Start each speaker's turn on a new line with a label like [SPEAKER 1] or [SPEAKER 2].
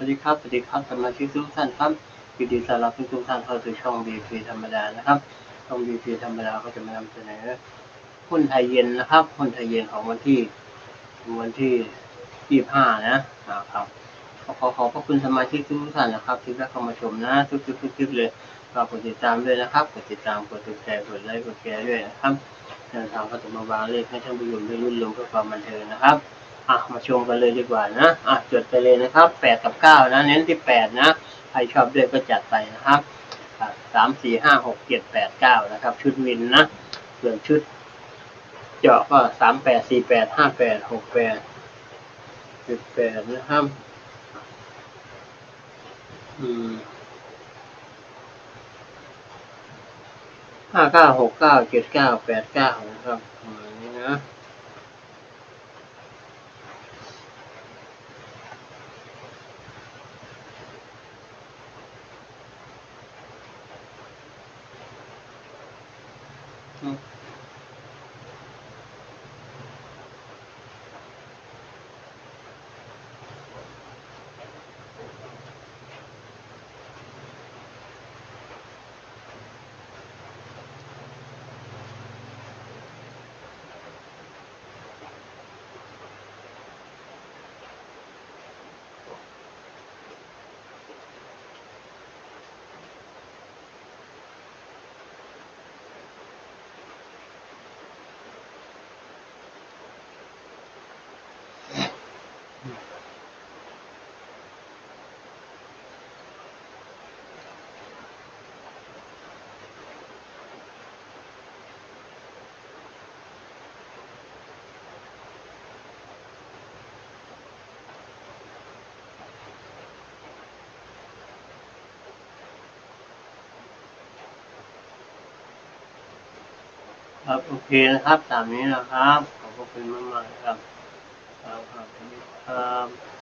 [SPEAKER 1] วัสดีครับสมาชิกทุกท่านครับยินดีต้อนรับทุกท่านเข้าสู่ช่อง BP ธรรมดานะครับช่อง BP ธรรมดาก็จะมานำเสนอหุ้นไทยเย็นนะครับหุ้นไทยเย็นของวันที่25นะครับขอขอบคุณสมาชิกทุกท่านนะครับที่ได้เข้ามาชมนะทุกคลิปเลยฝากกดติดตามด้วยนะครับกดติดตามกดถูกใจกดไลค์กดแชร์ด้วยนะครับทางก็จะมาวางเลขให้ท่านผู้ชมได้ลุ้นเพื่อความบันเทิงนะครับมาชมกันเลยดีกว่านะจดไปเลยนะครับ8กับ9นะเน้นที่8นะใครชอบด้วยก็จัดไปนะครับ3 4 5 6 7 8 9นะครับชุดวินนะส่วนชุดเจาะก็38 48 58 68 18นะครับ59 69 79 89นะครับนี่ครับโอเคนะครับตามนี้นะครับขอบคุณมากๆครับครับ